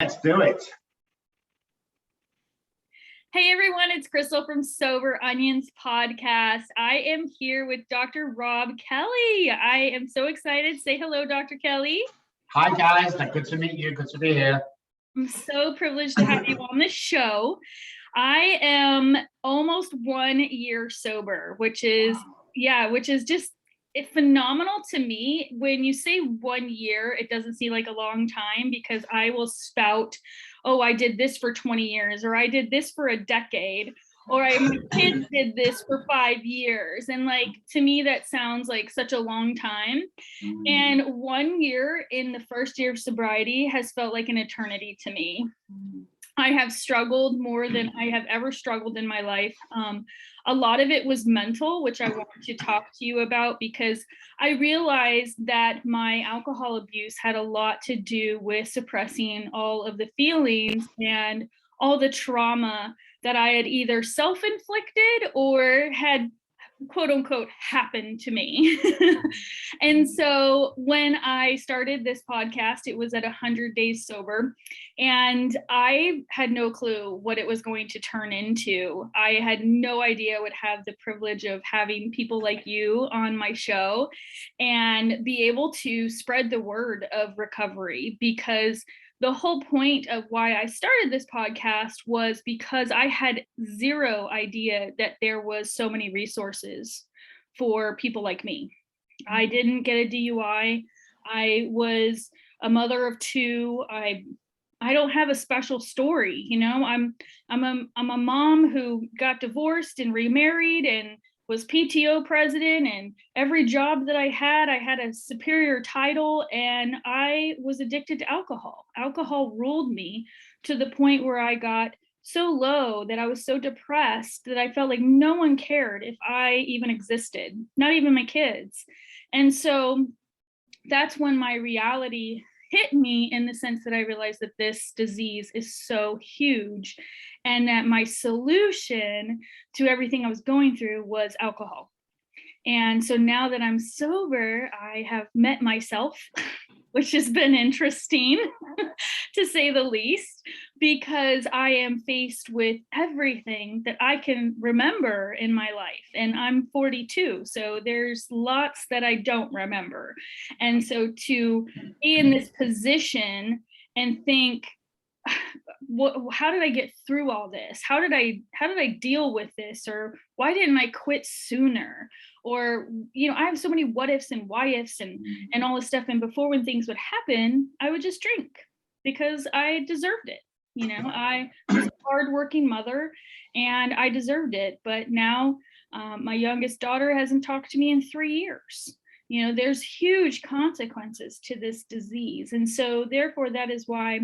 Let's do it. Hey everyone, it's Crystal from Sober Onions podcast. I am here with Dr. Robb Kelly. I am so excited. Say hello, Dr. Kelly. Hi guys, good to meet you. Good to be here. I'm so privileged to have you on the show. I am almost 1 year sober, which is just phenomenal to me. When you say 1 year, it doesn't seem like a long time because I will spout, oh, I did this for 20 years, or I did this for a decade, or my kids did this for 5 years. And like, to me, that sounds like such a long time. And 1 year in the first year of sobriety has felt like an eternity to me. I have struggled more than I have ever struggled in my life. A lot of it was mental, which I want to talk to you about, because I realized that my alcohol abuse had a lot to do with suppressing all of the feelings and all the trauma that I had either self-inflicted or had quote unquote happened to me. And so when I started this podcast, it was at 100 days sober, and I had no clue what it was going to turn into. I had no idea I would have the privilege of having people like you on my show and be able to spread the word of recovery, because the whole point of why I started this podcast was because I had zero idea that there was so many resources for people like me. I didn't get a DUI. I was a mother of two. I don't have a special story, you know. I'm a mom who got divorced and remarried and was PTO president, and every job that I had a superior title, and I was addicted to alcohol. Alcohol ruled me to the point where I got so low that I was so depressed that I felt like no one cared if I even existed, not even my kids. And so that's when my reality hit me, in the sense that I realized that this disease is so huge and that my solution to everything I was going through was alcohol. And so now that I'm sober, I have met myself, which has been interesting to say the least, because I am faced with everything that I can remember in my life. And I'm 42, so there's lots that I don't remember. And so to be in this position and think, how did I get through all this? How did I deal with this? Or why didn't I quit sooner? Or, you know, I have so many what ifs and why ifs and all this stuff. And before, when things would happen, I would just drink because I deserved it. You know, I was a hardworking mother and I deserved it. But now my youngest daughter hasn't talked to me in 3 years. You know, there's huge consequences to this disease. And so therefore, that is why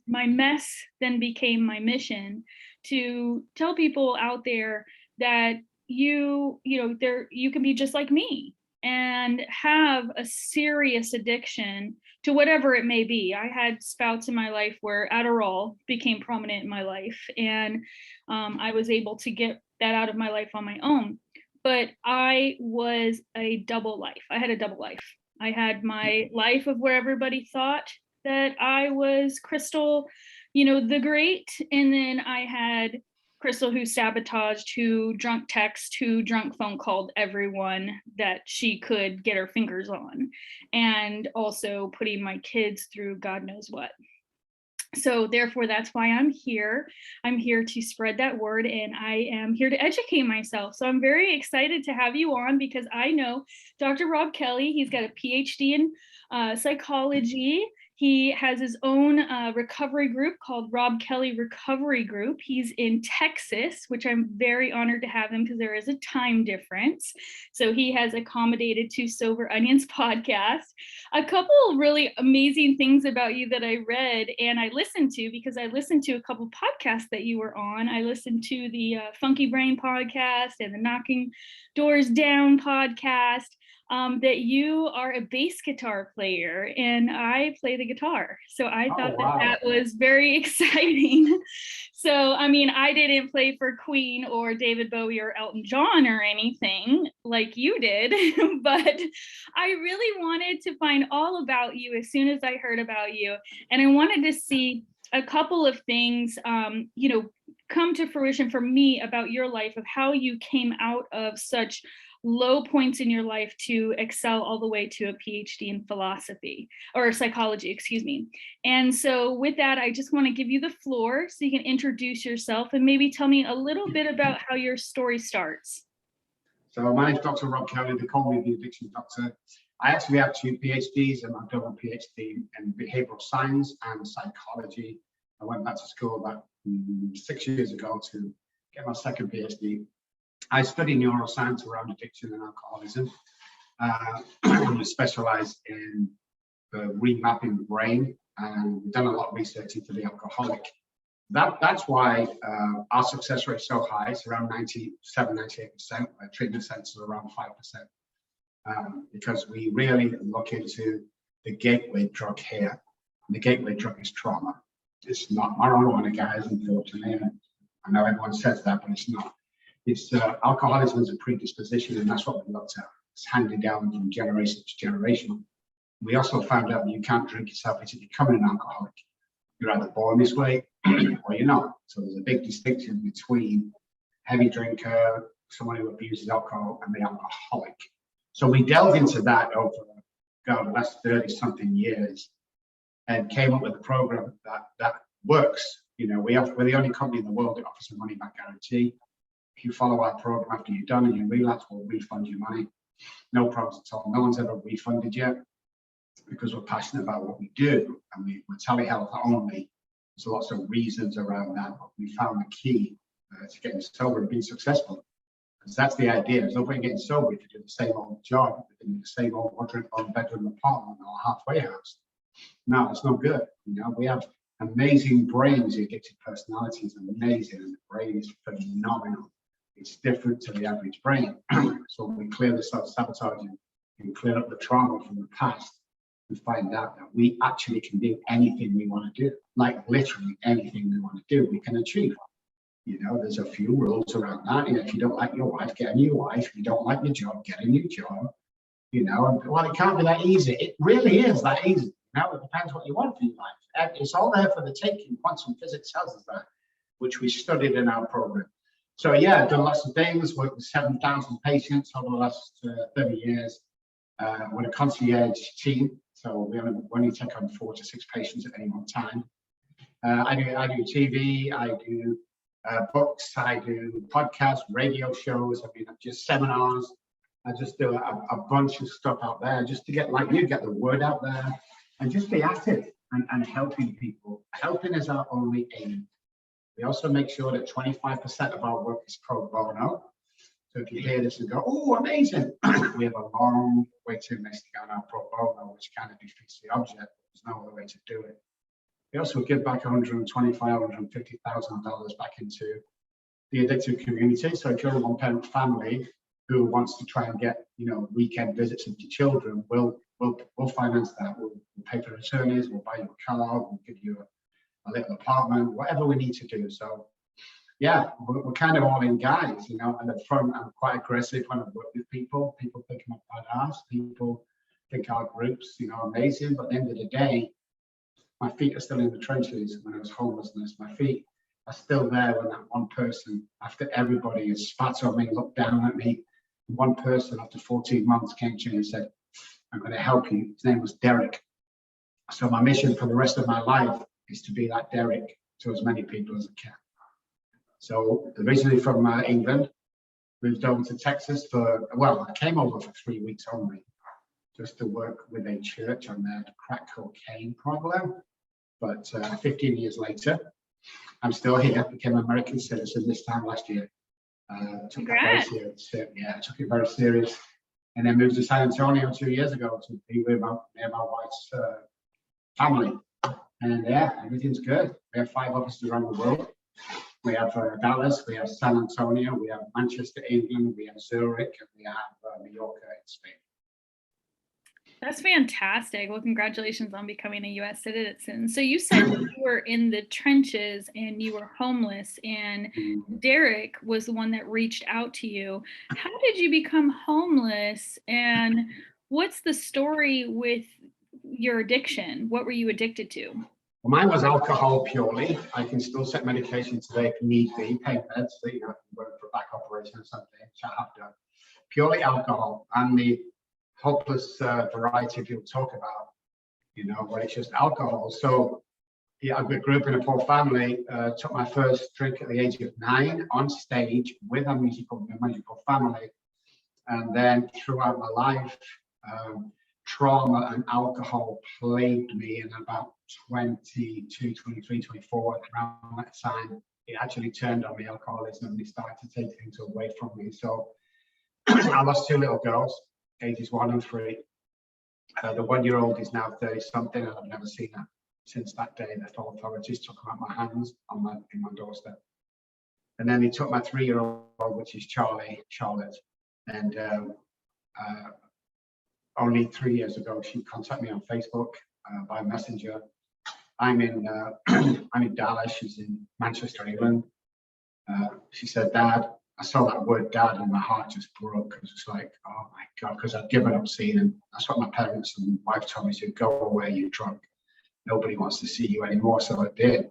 my mess then became my mission, to tell people out there that you can be just like me and have a serious addiction to whatever it may be. I had spouts in my life where Adderall became prominent in my life, and I was able to get that out of my life on my own. But I was a double life. I had a double life. I had my life of where everybody thought that I was Crystal, you know, the great. And then I had Crystal who sabotaged, who drunk text, who drunk phone called everyone that she could get her fingers on, and also putting my kids through God knows what. So therefore, that's why I'm here. I'm here to spread that word, and I am here to educate myself. So I'm very excited to have you on, because I know Dr. Robb Kelly. He's got a PhD in psychology. He has his own recovery group called Robb Kelly Recovery Group. He's in Texas, which I'm very honored to have him because there is a time difference. So he has accommodated to Sober Onions podcast. A couple of really amazing things about you that I read and I listened to, because I listened to a couple podcasts that you were on. I listened to the Funky Brain podcast and the Knocking Doors Down podcast. That you are a bass guitar player and I play the guitar. So I thought that was very exciting. So, I mean, I didn't play for Queen or David Bowie or Elton John or anything like you did, but I really wanted to find all about you as soon as I heard about you. And I wanted to see a couple of things, come to fruition for me about your life, of how you came out of such low points in your life to excel all the way to a PhD in philosophy or psychology, excuse me. And so with that, I just want to give you the floor so you can introduce yourself and maybe tell me a little bit about how your story starts. So my name's Dr. Robb Kelly. They call me the addiction doctor. I actually have 2 PhDs, and I've done a PhD in behavioral science and psychology. I went back to school about 6 years ago to get my second PhD. I study neuroscience around addiction and alcoholism. I specialize in remapping the brain, and we've done a lot of research into the alcoholic. That's why our success rate is so high. It's around 97, 98%. Treatment centers are around 5%. Because we really look into the gateway drug here. And the gateway drug is trauma. It's not marijuana, guys, unfortunately. I know everyone says that, but it's not. It's alcoholism is a predisposition, and that's what we looked at. It's handed down from generation to generation. We also found out that you can't drink yourself into becoming an alcoholic. You're either born this way or you're not. So there's a big distinction between heavy drinker, someone who abuses alcohol, and the alcoholic. So we delved into that over the last 30-something years and came up with a program that works. We're the only company in the world that offers a money-back guarantee. If you follow our program after you're done and you relapse, we'll refund your money. No problems at all. No one's ever refunded yet, because we're passionate about what we do, and we're telehealth only. There's lots of reasons around that, but we found the key to getting sober and being successful. Because that's the idea. It's nobody getting sober to do the same old job, in the same old one-bedroom apartment or halfway house. No, it's not good. We have amazing brains. The addicted personality is amazing, and the brain is phenomenal. It's different to the average brain. So when we clear the self-sabotaging and clear up the trauma from the past, we find out that we actually can do anything we want to do. Like literally anything we want to do, we can achieve. There's a few rules around that. If you don't like your wife, get a new wife. If you don't like your job, get a new job. Well, it can't be that easy. It really is that easy. It depends what you want for your life. It's all there for the taking. Quantum physics tells us that, which we studied in our program. So yeah, I've done lots of things, worked with 7,000 patients over the last 30 years. We're a concierge team, so we only take on 4 to 6 patients at any one time. I do TV, I do books, I do podcasts, radio shows, just seminars. I just do a bunch of stuff out there just to get the word out there and just be active and helping people. Helping is our only aim. We also make sure that 25% of our work is pro bono. So if you hear this and go, oh, amazing, we have a long way to investigate on our pro bono, which kind of defeats the object. There's no other way to do it. We also give back $125,000, $150,000 back into the addicted community. So if you're a one-parent family who wants to try and get, weekend visits into children, we'll finance that. We'll pay for attorneys, we'll buy you a car, we'll give you a little apartment, whatever we need to do. So yeah, we're kind of all in guys, and at front, I'm quite aggressive when I work with people. People think I'm a badass. People think our groups, amazing. But at the end of the day, my feet are still in the trenches. When I was homelessness, my feet are still there when that one person, after everybody has spat on me, looked down at me, one person after 14 months came to me and said, I'm going to help you. His name was Derek. So my mission for the rest of my life is to be like Derek to as many people as I can. So originally from England, moved over to Texas I came over for 3 weeks only, just to work with a church on their crack cocaine problem. But 15 years later, I'm still here, became an American citizen this time last year. Took it very serious. Yeah, took it very serious. And then moved to San Antonio 2 years ago to be with my wife's family. And yeah, everything's good. We have 5 offices around the world. We have Dallas, we have San Antonio, we have Manchester, England, we have Zurich, and we have Mallorca in Spain. That's fantastic. Well, congratulations on becoming a U.S. citizen. So you said you were in the trenches and you were homeless, and Derek was the one that reached out to you. How did you become homeless, and what's the story with your addiction? What were you addicted to? Well, mine was alcohol purely. I can still take medication today if need be, pain meds, so, you know, work for a back operation or something, which I have done. Purely alcohol, and the hopeless variety people talk about, you know, but it's just alcohol. So yeah, I grew up in a poor family, took my first drink at the age of 9 on stage with a musical family. And then throughout my life, trauma and alcohol plagued me. And about 22, 23, 24, around that time, it actually turned on me, alcoholism, and it started to take things away from me. So I lost 2 little girls, ages 1 and 3. The 1-year-old is now 30 something, and I've never seen her since that day that authorities took them out my hands in my doorstep. And then they took my 3-year-old, which is Charlotte, and only 3 years ago she contacted me on Facebook by Messenger. I'm in I'm in Dallas. She's in Manchester, England. She said, "Dad," I saw that word "dad" and my heart just broke. It was just like, oh my God, because I'd given up seeing him. That's what my parents and wife told me to go away, you're drunk. Nobody wants to see you anymore. So I did.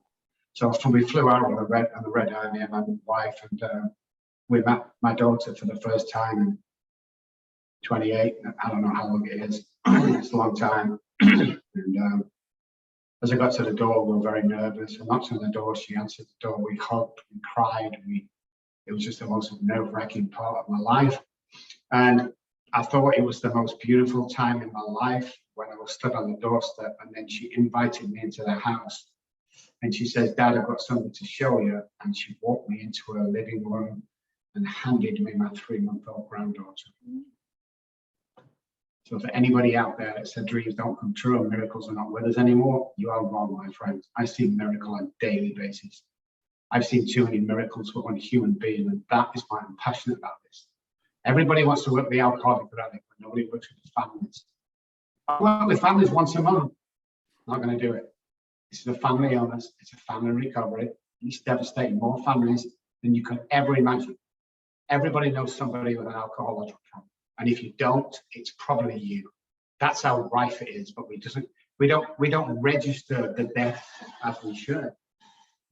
So we flew out on the red eye, me and my wife, and we met my daughter for the first time in 28. I don't know how long it is. It's a long time. And as I got to the door, we were very nervous. I knocked on the door. She answered the door. We hugged, we cried. It was just the most nerve-wracking part of my life. And I thought it was the most beautiful time in my life when I was stood on the doorstep, and then she invited me into the house. And she says, "Dad, I've got something to show you." And she walked me into her living room and handed me my 3-month-old granddaughter. So for anybody out there that said dreams don't come true and miracles are not with us anymore, you are wrong, my friends. I see miracle on a daily basis. I've seen too many miracles for one human being, and that is why I'm passionate about this. Everybody wants to work with the alcoholic or addict, but nobody works with the families. I work with families once a month. Not going to do it. This is a family illness. It's a family recovery. It's devastating more families than you could ever imagine. Everybody knows somebody with an alcohol or drug problem, and if you don't, it's probably you. That's how rife it is. But we don't register the death as we should.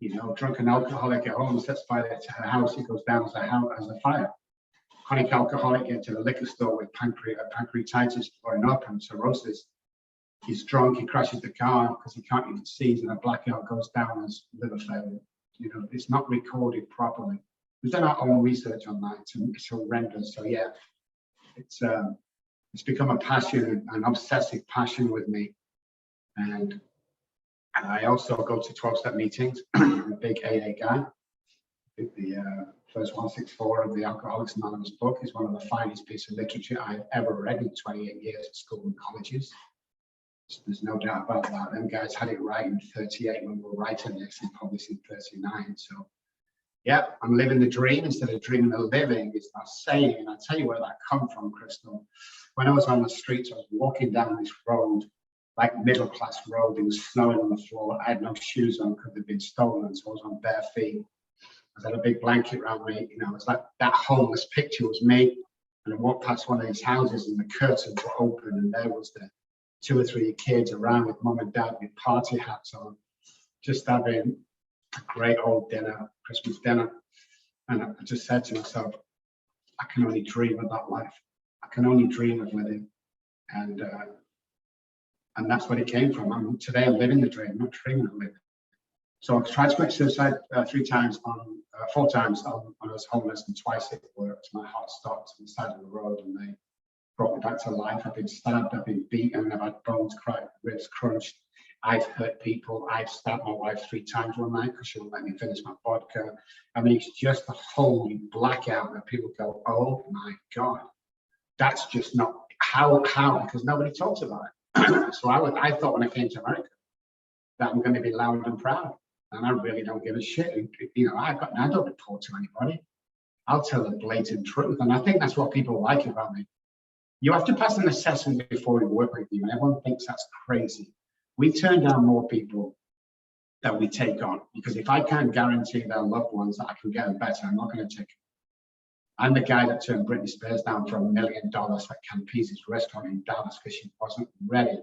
You know, drunken alcoholic at home sets fire to her house. It goes down as a fire. Chronic alcoholic gets to the liquor store with pancreatitis blowing up and cirrhosis. He's drunk, he crashes the car because he can't even see, and a blackout goes down as liver failure. You know, it's not recorded properly. We've done our own research on that. It's horrendous. So yeah, it's become a passion, an obsessive passion with me. And I also go to 12-step meetings. I'm a big AA guy. I think the first 164 of the Alcoholics Anonymous book is one of the finest pieces of literature I've ever read in 28 years at school and colleges. There's no doubt about that. Them guys had it right in 38 when we were writing this, and published in 39. So yeah, I'm living the dream instead of dreaming the living, is that saying. And I'll tell you where that come from, Crystal. When I was on the streets, I was walking down this road, like middle-class road. It was snowing on the floor. I had no shoes on because they'd been stolen, so I was on bare feet. I had a big blanket around me. You know, it's like that homeless picture was me. And I walked past one of these houses, and the curtains were open, and there was the 2 or 3 kids around with mum and dad with party hats on, just having a great old dinner, Christmas dinner. And I just said to myself, I can only dream of that life. I can only dream of living. And that's what it came from. Today I'm living the dream, not dreaming of living. So I've tried to commit suicide 4 times on I was homeless, and twice it worked. My heart stopped on the side of the road, and they brought me back to life. I've been stabbed, I've been beaten, I've had bones cracked, ribs crunched. I've hurt people. I've stabbed my wife 3 times one night because she wouldn't let me finish my vodka. I mean, it's just a holy blackout that people go, oh my God, that's just not how, because nobody talks about it. So I thought when I came to America that I'm going to be loud and proud. And I really don't give a shit. You know, I don't report to anybody. I'll tell the blatant truth. And I think that's what people like about me. You have to pass an assessment before we work with you, and everyone thinks that's crazy. We turn down more people that we take on, because if I can't guarantee their loved ones that I can get them better, I'm not going to take it. I'm the guy that turned Britney Spears down for $1 million at Campese's restaurant in Dallas because she wasn't ready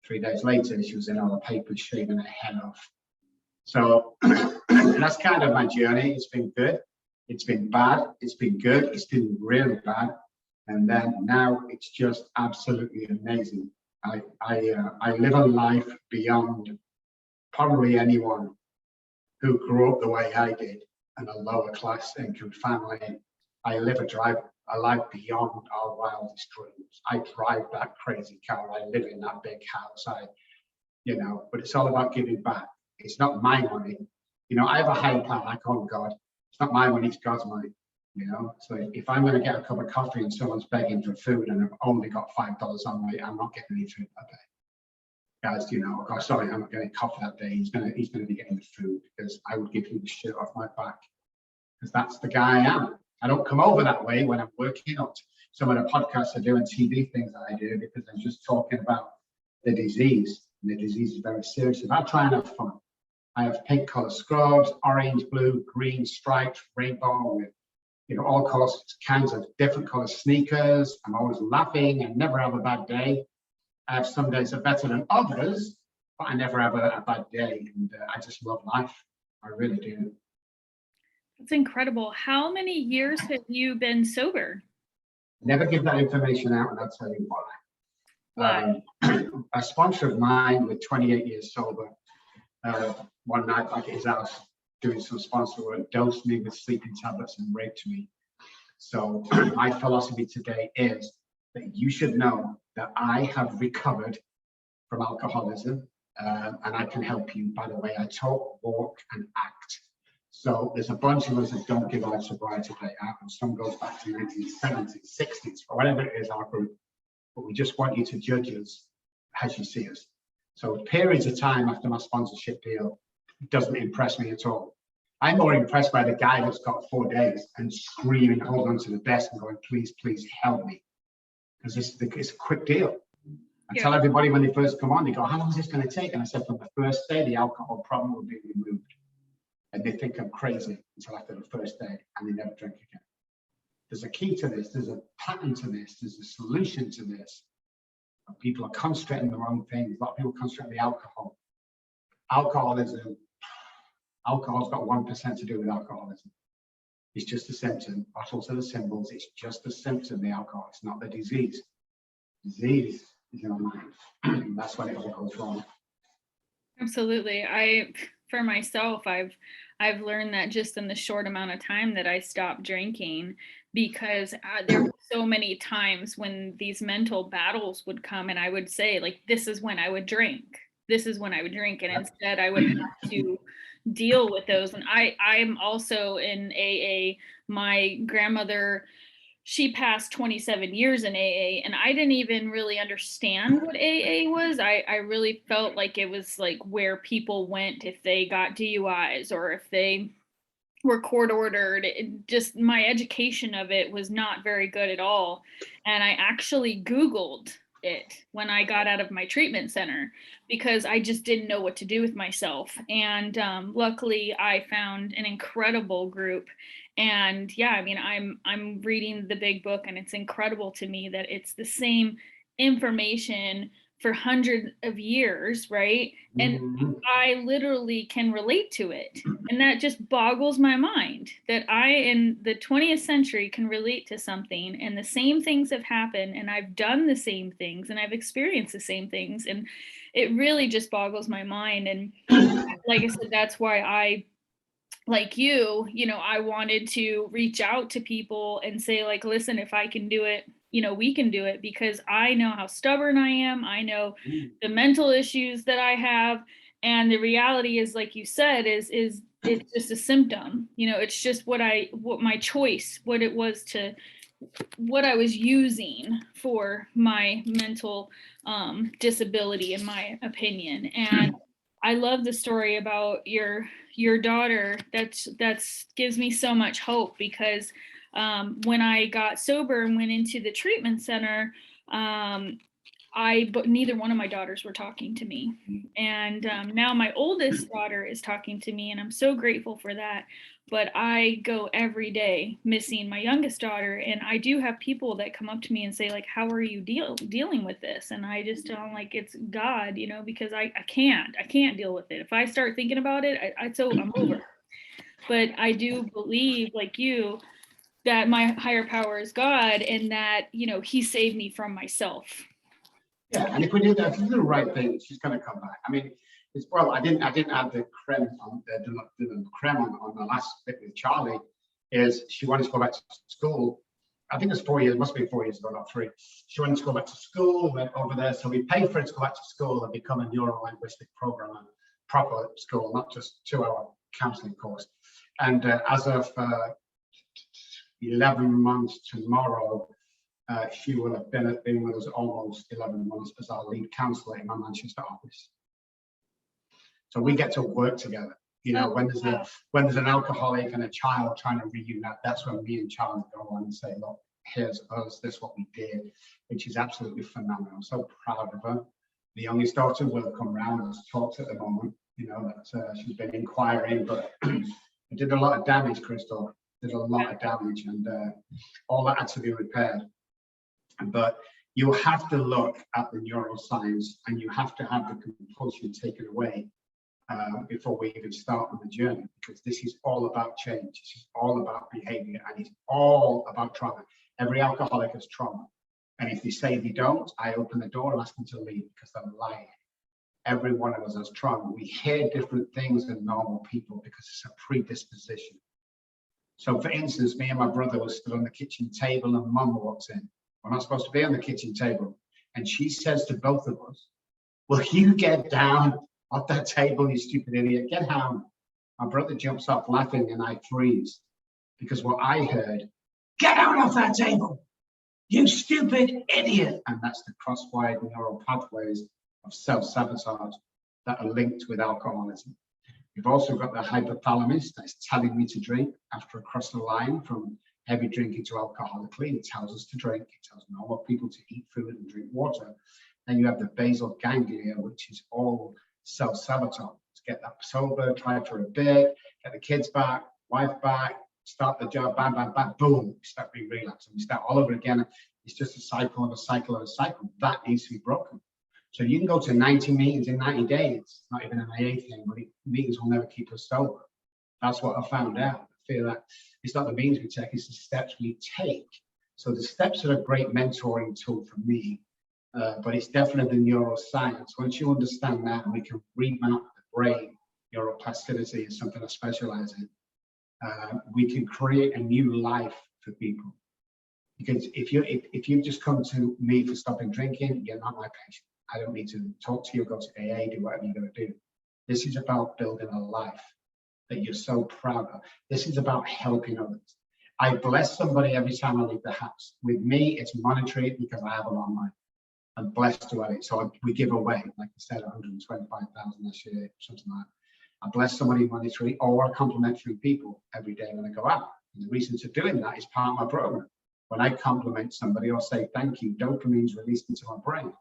3 days later, she was in all the papers shaving her head off. So that's kind of my journey. It's been good. It's been bad. It's been good. It's been really bad. And then now it's just absolutely amazing. I live a life beyond probably anyone who grew up the way I did in a lower class income family. I live a life beyond our wildest dreams. I drive that crazy car. I live in that big house. But it's all about giving back. It's not my money. I have a higher power. I call him God. It's not my money. It's God's money. So if I'm going to get a cup of coffee and someone's begging for food and I've only got $5 on me, I'm not getting any food that day. Guys, God, sorry, I'm not getting coffee that day. He's going to be getting the food because I would give him the shirt off my back because that's the guy I am. I don't come over that way when I'm working or some of the podcasts I do and TV things that I do because I'm just talking about the disease. And the disease is very serious. If I try and have fun, I have pink color scrubs, orange, blue, green, stripes, rainbow with all kinds of different color sneakers. I'm always laughing and never have a bad day. I have some days are better than others, but I never have a bad day. And I just love life. I really do. That's incredible. How many years have you been sober? Never give that information out, and I'll tell you why. Why? A sponsor of mine with 28 years sober, one night back at his house doing some sponsor work, dosed me with sleeping tablets and raped me. So my philosophy today is that you should know that I have recovered from alcoholism, and I can help you by the way I talk, walk, and act. So there's a bunch of us that don't give our sobriety date out, and some goes back to 1970s, 60s, or whatever it is, our group. But we just want you to judge us as you see us. So periods of time after my sponsorship deal doesn't impress me at all. I'm more impressed by the guy that's got 4 days and screaming, holding onto the desk and going, please, please help me. Because it's a quick deal. I tell everybody when they first come on, they go, how long is this going to take? And I said, from the first day, the alcohol problem will be removed. And they think I'm crazy until after the first day, and they never drink again. There's a key to this. There's a pattern to this. There's a solution to this. People are concentrating the wrong things. A lot of people concentrate on the alcohol. Alcohol's got 1% to do with alcoholism. It's just a symptom. Bottles are the symbols. It's just a symptom, the alcohol. It's not the disease. Disease is in our mind. That's when it all goes wrong. Absolutely. For myself, I've learned that just in the short amount of time that I stopped drinking, because there were so many times when these mental battles would come and I would say, like, this is when I would drink. This is when I would drink. And instead I would have to deal with those. And I'm also in AA. My grandmother, she passed 27 years in AA, and I didn't even really understand what AA was. I really felt like it was like where people went if they got DUIs or if they were court ordered. Just my education of it was not very good at all. And I actually Googled it when I got out of my treatment center because I just didn't know what to do with myself. And luckily I found an incredible group. And yeah, I mean, I'm reading the big book, and it's incredible to me that it's the same information for hundreds of years, right? And I literally can relate to it. And that just boggles my mind that I, in the 20th century, can relate to something, and the same things have happened, and I've done the same things, and I've experienced the same things. And it really just boggles my mind. And like I said, that's why I, like you know, I wanted to reach out to people and say, like, listen, if I can do it, you know, we can do it, because I know how stubborn I am. I know the mental issues that I have. And the reality is, like you said, is it's just a symptom. You know, it's just what my choice, what it was to, what I was using for my mental disability, in my opinion. And I love the story about your daughter. That's gives me so much hope, because when I got sober and went into the treatment center, but neither one of my daughters were talking to me. And now my oldest daughter is talking to me, and I'm so grateful for that. But I go every day missing my youngest daughter, and I do have people that come up to me and say, like, how are you dealing with this? And I just tell them, like, it's God, you know, because I can't deal with it. If I start thinking about it, I'm over. But I do believe, like you, that my higher power is God, and that, you know, he saved me from myself. Yeah, and if we do that, if we do the right thing, she's going to come back. I mean, it's, well, I didn't add the creme on the creme on the last bit with Charlie. Is she wanted to go back to school? I think it's 4 years. Must be 4 years ago, not 3. She wanted to go back to school. Went over there, so we paid for her to go back to school and become a NeuroLinguistic Program, a proper school, not just 2-hour counselling course. And as of 11 months tomorrow, she will have been with us almost 11 months as our lead counsellor in my Manchester office. So we get to work together. You know, when there's an alcoholic and a child trying to reunite, that's when me and Charlie go on and say, look, here's us, this is what we did, which is absolutely phenomenal. I'm so proud of her. The youngest daughter will come round and talks at the moment. You know, that she's been inquiring, but it did a lot of damage, Crystal. Did a lot of damage, and all that had to be repaired. But you have to look at the neuroscience, and you have to have the compulsion taken away before we even start on the journey, because this is all about change. This is all about behavior, and it's all about trauma. Every alcoholic has trauma, and if they say they don't, I open the door and ask them to leave because they're lying. Every one of us has trauma. We hear different things than normal people because it's a predisposition. So, for instance, me and my brother were stood on the kitchen table, and Mum walks in. We're not supposed to be on the kitchen table. And she says to both of us, will you get down off that table, you stupid idiot? Get down. My brother jumps up laughing, and I freeze. Because what I heard, get down off that table, you stupid idiot. And that's the cross-wired neural pathways of self-sabotage that are linked with alcoholism. We've also got the hypothalamus that's telling me to drink after I cross the line from heavy drinking to alcoholically. It tells us to drink. It tells normal people to eat food and drink water. Then you have the basal ganglia, which is all self-sabotage. To get that sober, try for a bit, get the kids back, wife back, start the job, bam, bam, bam, boom, we start being relapsed. And we start all over again. It's just a cycle and a cycle and a cycle. That needs to be broken. So you can go to 90 meetings in 90 days. It's not even an AA thing, but meetings will never keep us sober. That's what I found out. I feel that it's not the means we take, it's the steps we take. So the steps are a great mentoring tool for me, but it's definitely neuroscience. Once you understand that, and we can remap the brain, neuroplasticity is something I specialize in, we can create a new life for people. Because if you just come to me for stopping drinking, you're not my patient. I don't need to talk to you, go to AA, do whatever you're going to do. This is about building a life that you're so proud of. This is about helping others. I bless somebody every time I leave the house. With me, it's monetary because I have a lot of money. I'm blessed to have it. So we give away, like I said, 125,000 this year, something like that. I bless somebody monetary or complimentary people every day when I go out. And the reason to doing that is part of my program. When I compliment somebody or say thank you, dopamine is released into my brain.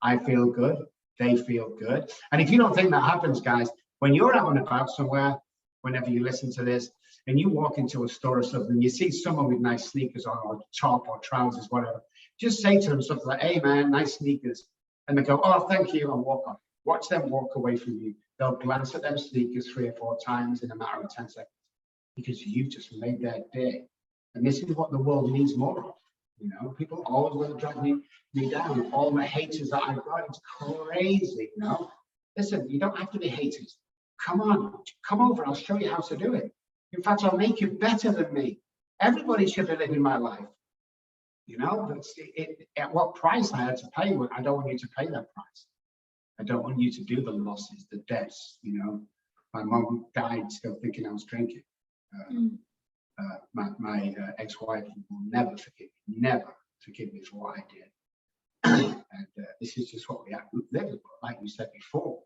I feel good, they feel good. And if you don't think that happens, guys, when you're out and about somewhere, whenever you listen to this, and you walk into a store or something, you see someone with nice sneakers on, or top or trousers, whatever, just say to them something like, hey man, nice sneakers. And they go, oh, thank you, and walk on. Watch them walk away from you. They'll glance at them sneakers 3 or 4 times in a matter of 10 seconds because you've just made their day. And this is what the world needs more of. You know, people always want to drag me down. All the haters that I've got, it's crazy, you know. Listen, you don't have to be haters. Come on, come over, I'll show you how to do it. In fact, I'll make you better than me. Everybody should be living my life. You know, but at what price I had to pay, I don't want you to pay that price. I don't want you to do the losses, the debts, you know. My mom died still thinking I was drinking. My ex-wife will never forgive me for what I did. And this is just what we have to live with. Like you said before,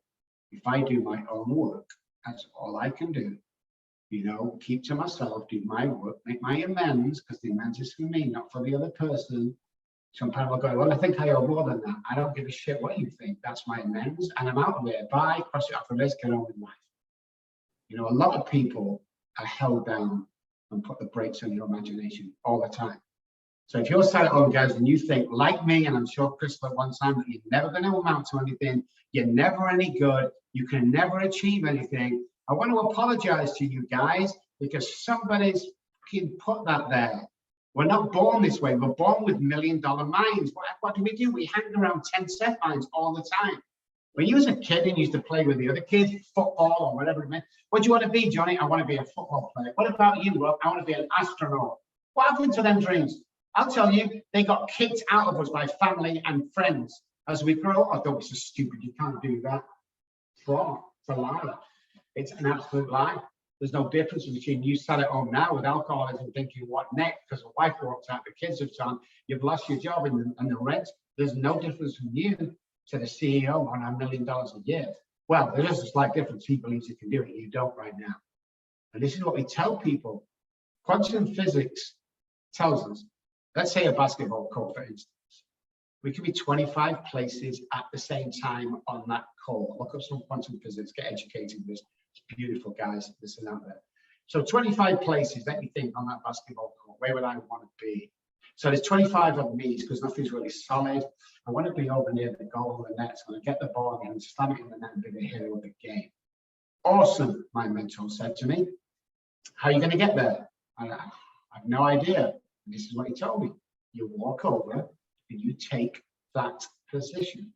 if I do my own work, that's all I can do. You know, keep to myself, do my work, make my amends, because the amends is for me, not for the other person. Some people are going, well, I think I owe more than that. I don't give a shit what you think. That's my amends, and I'm out of there. Bye, cross it off the list, get on with life. You know, a lot of people are held down and put the brakes on your imagination all the time. So if you're sat at home, guys, and you think, like me, and I'm sure Crystal at one time, that you're never going to amount to anything, you're never any good, you can never achieve anything, I want to apologize to you guys, because somebody's fucking put that there. We're not born this way. We're born with $1 million minds. What do? We hang around 10 cent minds all the time. When you was a kid and you used to play with the other kids, football or whatever it meant, what do you want to be, Johnny? I want to be a football player. What about you, Rob? I want to be an astronaut. What happened to them dreams? I'll tell you, they got kicked out of us by family and friends as we grow. Oh, don't be so stupid. You can't do that. It's wrong. It's a lie. It's an absolute lie. There's no difference between you sat at home now with alcoholism thinking, what next? Because the wife walked out, the kids have gone, you've lost your job and the rent. There's no difference from you to the CEO on $1 million a year. Well, there is a slight difference. He believes he can do it. You don't right now. And this is what we tell people. Quantum physics tells us, let's say a basketball court, for instance. We can be 25 places at the same time on that court. Look up some quantum physics, get educated with this. It's beautiful, guys. Listen out there. So 25 places, let me think, on that basketball court. Where would I want to be? So there's 25 of me because nothing's really solid. I want to be over near the goal and the net. So I'm going to get the ball and slam it in the net and be the hero of the game. Awesome, my mentor said to me. How are you going to get there? I have no idea. And this is what he told me. You walk over and you take that position.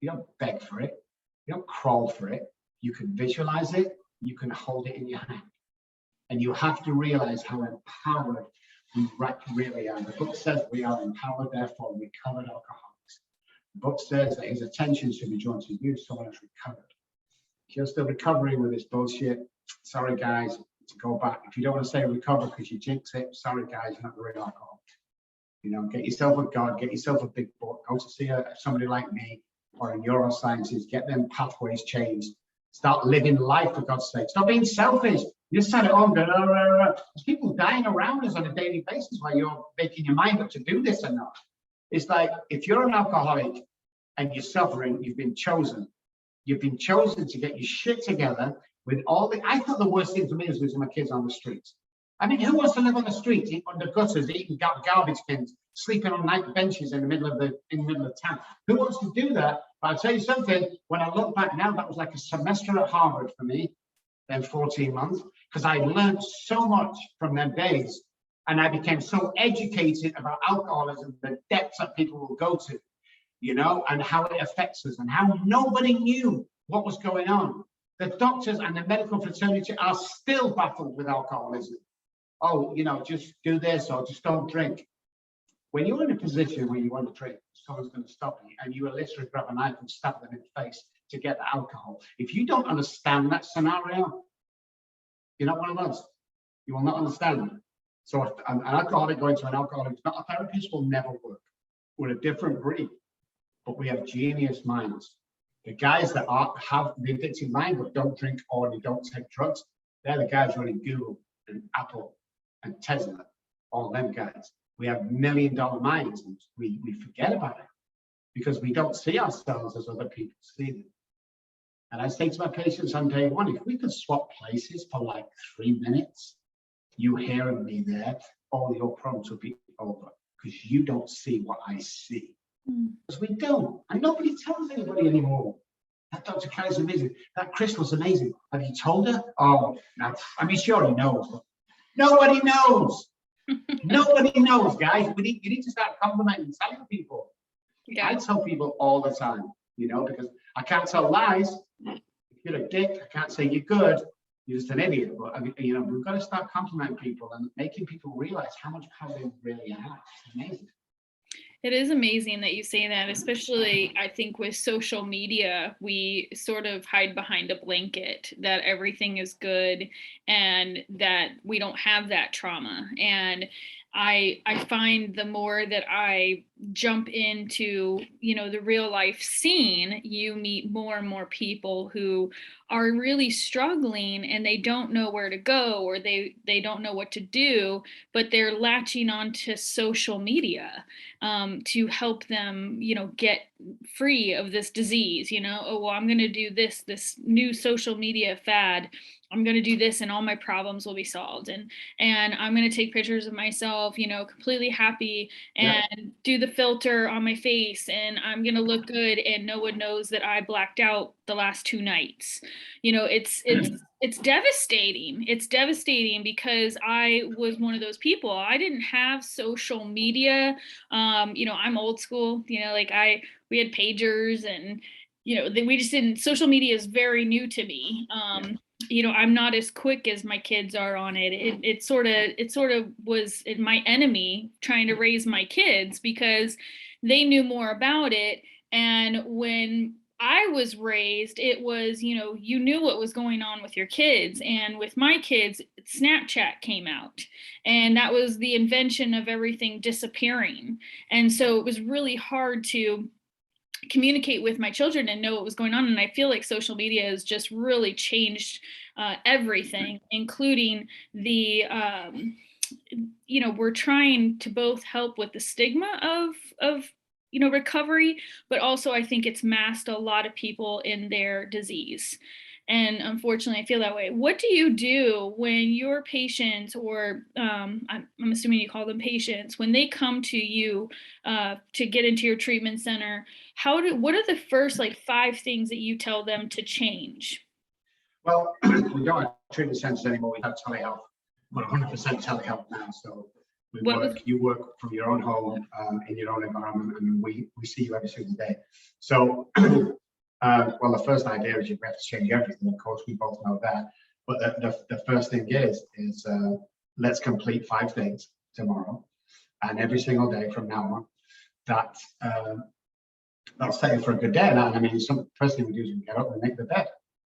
You don't beg for it. You don't crawl for it. You can visualize it. You can hold it in your hand. And you have to realize how empowered we really are. The book says we are empowered, therefore recovered alcoholics. The book says that his attention should be drawn to you, someone who's recovered. If you're still recovering with this bullshit, sorry guys, to go back. If you don't want to say recover because you jinx it, sorry guys, you're not the real alcoholic. You know, get yourself a God, get yourself a big book, go to see somebody like me or in neurosciences, get them pathways changed. Start living life, for God's sake. Stop being selfish. You just sat at home going, There's people dying around us on a daily basis while you're making your mind up to do this or not. It's like, if you're an alcoholic and you're suffering, you've been chosen. You've been chosen to get your shit together with all the, I thought the worst thing for me was losing my kids on the streets. I mean, who wants to live on the street, under gutters, eating garbage bins, sleeping on night benches in the middle of town? Who wants to do that? But I'll tell you something, when I look back now, that was like a semester at Harvard for me, then 14 months, because I learned so much from them days. And I became so educated about alcoholism, the depths that people will go to, you know, and how it affects us and how nobody knew what was going on. The doctors and the medical fraternity are still baffled with alcoholism. Oh, you know, just do this or just don't drink. When you're in a position where you want to drink, someone's going to stop you and you will literally grab a knife and stab them in the face to get the alcohol. If you don't understand that scenario, you're not one of us. You will not understand. So an alcoholic going to an alcoholic, not a therapist, will never work. We're a different breed, but we have genius minds. The guys that have the addictive mind but don't drink or they don't take drugs, they're the guys running Google and Apple and Tesla, all them guys. We have $1 million minds and we forget about it because we don't see ourselves as other people see them. And I say to my patients on day one, if we could swap places for like 3 minutes, you here and me there, all your problems will be over because you don't see what I see. Because we don't. And nobody tells anybody anymore. That Dr. Kelly's amazing. That Crystal's amazing. Have you told her? Oh, no. I mean, she already knows. Nobody knows. Nobody knows, guys. You need to start complimenting and telling people. Yeah. I tell people all the time, you know, because I can't tell lies. If you're a dick, I can't say you're good. You're just an idiot. But I mean, you know, we've got to start complimenting people and making people realize how much power they really have. It's amazing. It is amazing that you say that, especially I think with social media, we sort of hide behind a blanket that everything is good and that we don't have that trauma. And I find the more that I jump into, the real life scene, you meet more and more people who are really struggling and they don't know where to go, or they don't know what to do, but they're latching onto social media to help them, get free of this disease. Oh, well, I'm going to do this new social media fad. I'm going to do this and all my problems will be solved. And I'm going to take pictures of myself, completely happy, and do the filter on my face, and I'm going to look good, and no one knows that I blacked out the last 2 nights. It's devastating. It's devastating because I was one of those people. I didn't have social media. I'm old school, we had pagers, and we just didn't. Social media is very new to me. I'm not as quick as my kids are on it. It sort of was my enemy trying to raise my kids because they knew more about it. And when I was raised, it was, you knew what was going on with your kids. And with my kids, Snapchat came out, and that was the invention of everything disappearing. And so it was really hard to communicate with my children and know what was going on. And I feel like social media has just really changed everything, including the, we're trying to both help with the stigma of recovery, but also I think it's masked a lot of people in their disease. And unfortunately, I feel that way. What do you do when your patients, or I'm assuming you call them patients, when they come to you to get into your treatment center? What are the first 5 things that you tell them to change? Well, we don't have treatment centers anymore. We have telehealth. We're 100% telehealth now. So you work from your own home in your own environment, and we see you every single day. So. Well, the first idea is you have to change everything. Of course, we both know that. But the first thing is let's complete 5 things tomorrow, and every single day from now on. That'll set you for a good day. And I mean, first thing we do is we get up and make the bed.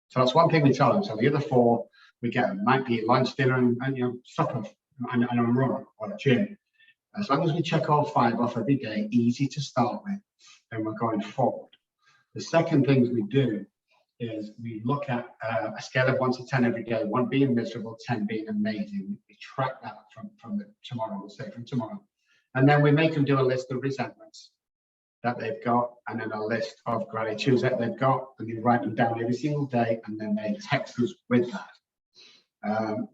So that's one thing we tell them. So the other 4 we get them might be lunch, dinner, and supper, and a run or a gym. As long as we check all 5 off every day, easy to start with, then we're going forward. The second things we do is we look at a scale of 1 to 10 every day, 1 being miserable, 10 being amazing. We track that from the tomorrow, we'll say from tomorrow. And then we make them do a list of resentments that they've got, and then a list of gratitudes that they've got, and you write them down every single day, and then they text us with that.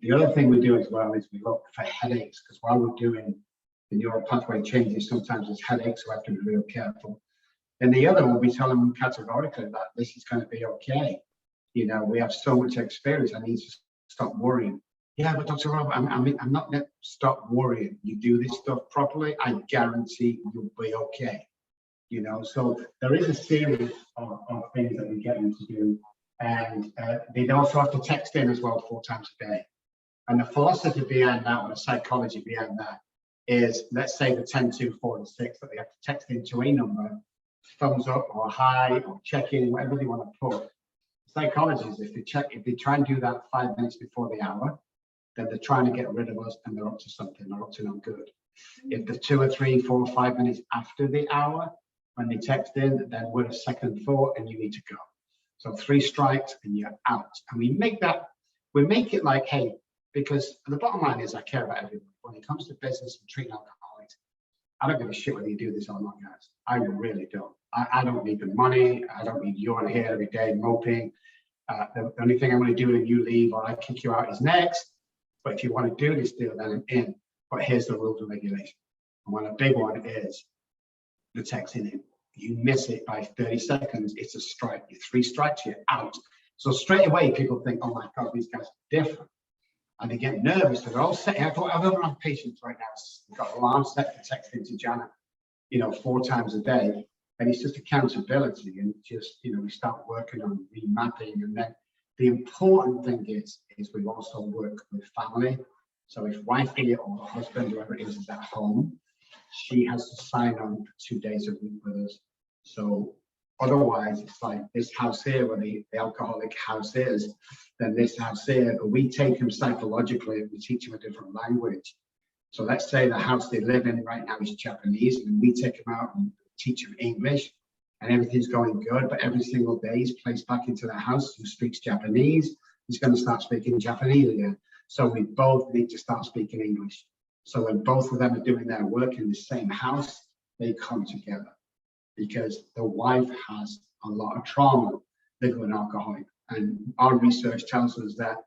The other thing we do as well is we look for headaches, because while we're doing the neural pathway changes, sometimes there's headaches, so we have to be real careful. And the other one, we tell them categorically that this is going to be okay. We have so much experience. I need to stop worrying. Yeah, but Dr. Robb, I'm not going to stop worrying. You do this stuff properly, I guarantee you'll be okay. So there is a series of things that we get them to do. And they also have to text in as well 4 times a day. And the philosophy behind that, or the psychology behind that, is, let's say the 10, 2, 4, and 6 that they have to text into a number, thumbs up or hi or check in, whatever they want to put. Psychology is if they try and do that 5 minutes before the hour, then they're trying to get rid of us and they're up to something, they're up to no good. If the 2 or 3, 4, 5 minutes after the hour, when they text in, then we're a second thought and you need to go. So 3 strikes and you're out. And we make it like, hey, because the bottom line is I care about everyone. When it comes to business and treating alcoholics, I don't give a shit whether you do this or not, guys. I really don't. I don't need the money. I don't need you on here every day moping. The only thing I'm going to do when you leave or I kick you out is next. But if you want to do this deal, then I'm in. But here's the rules and regulations. And one, a big one is the texting in. You miss it by 30 seconds, it's a strike. You're 3 strikes, you're out. So straight away, people think, oh my God, these guys are different. And they get nervous. They're all set. I've got patients right now. We've got alarms set for texting to Janet, 4 times a day. And it's just accountability. And just, we start working on remapping. And then the important thing is we also work with family. So if wifey or husband, whoever it is at home, she has to sign on for 2 days a week with us. So otherwise, it's like this house here, where the alcoholic house is, then this house here. But we take them psychologically and we teach them a different language. So let's say the house they live in right now is Japanese, and we take them out and teach them English, and everything's going good, but every single day he's placed back into the house who speaks Japanese, he's going to start speaking Japanese again. So we both need to start speaking English. So when both of them are doing their work in the same house, they come together, because the wife has a lot of trauma living with an alcoholic. And our research tells us that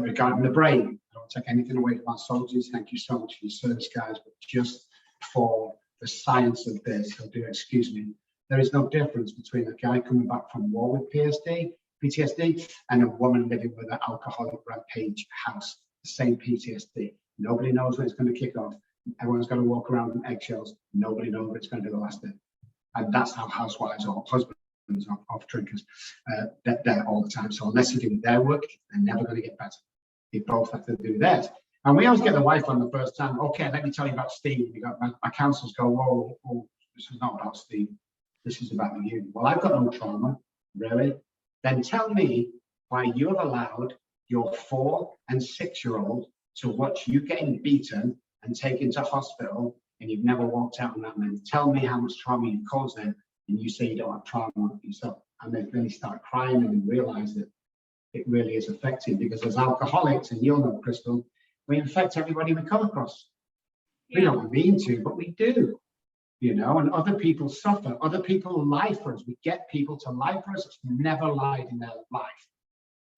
regarding the brain, I don't take anything away from our soldiers, thank you so much for your service, guys, but just for the science of this, excuse me, there is no difference between a guy coming back from war with PTSD, and a woman living with an alcoholic rampage house, the same PTSD. Nobody knows when it's going to kick off. Everyone's going to walk around in eggshells. Nobody knows what it's going to be the last day. And that's how housewives or husbands of drinkers, they're all the time. So unless you do their work, they're never going to get better. They both have to do theirs. And we always get the wife on the first time. Okay, let me tell you about Steve. You got my counselors go, whoa, this is not about Steve. This is about you. Well, I've got no trauma, really. Then tell me why you have allowed your 4- and 6-year-old to watch you getting beaten and taken to hospital, and you've never walked out on that man. Tell me how much trauma you caused them, and you say you don't have trauma yourself. And then they start crying and realize that it really is affecting, because as alcoholics, and you'll know, Crystal, we infect everybody we come across. Yeah. We don't mean to, but we do. You know, and other people suffer. Other people lie for us. We get people to lie for us that's never lied in their life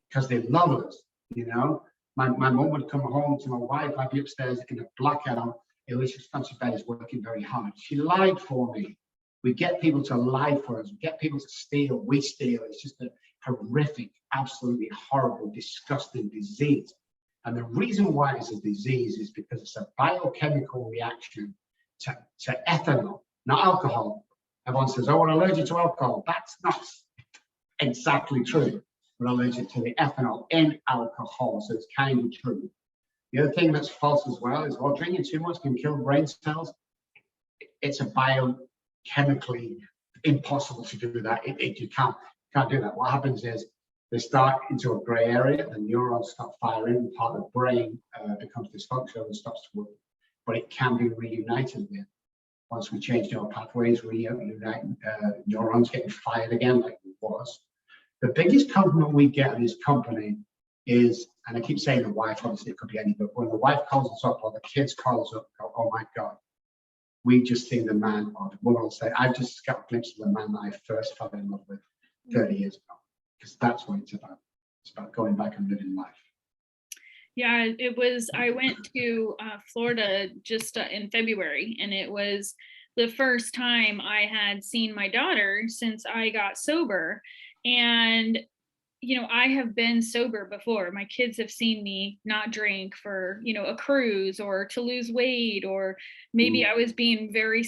because they love us. You know, my mum would come home to my wife. I'd be upstairs in a blackout. Alicia's fancy bed is working very hard. She lied for me. We get people to lie for us. We get people to steal. We steal. It's just a horrific, absolutely horrible, disgusting disease. And the reason why it's a disease is because it's a biochemical reaction to ethanol, not alcohol. Everyone says, oh, we're allergic to alcohol. That's not exactly true. We're allergic to the ethanol in alcohol, so it's kind of true. The other thing that's false as well is, well, drinking too much can kill brain cells. It's a biochemically impossible to do that. You can't do that. What happens is they start into a gray area, the neurons start firing, and part of the brain becomes dysfunctional and stops to work. But it can be reunited again. Once we change our pathways, reunite neurons getting fired again like it was. The biggest compliment we get in this company is, and I keep saying the wife, obviously it could be any, but when the wife calls us up or the kids call us up, go, oh my God, we just seen the man, or the woman will say, I just got a glimpse of the man that I first fell in love with 30 years ago. Because that's what it's about. It's about going back and living life. Yeah, it was, I went to Florida just in February, and it was the first time I had seen my daughter since I got sober. And, you know, I have been sober before. My kids have seen me not drink for, you know, a cruise or to lose weight, or maybe I was being very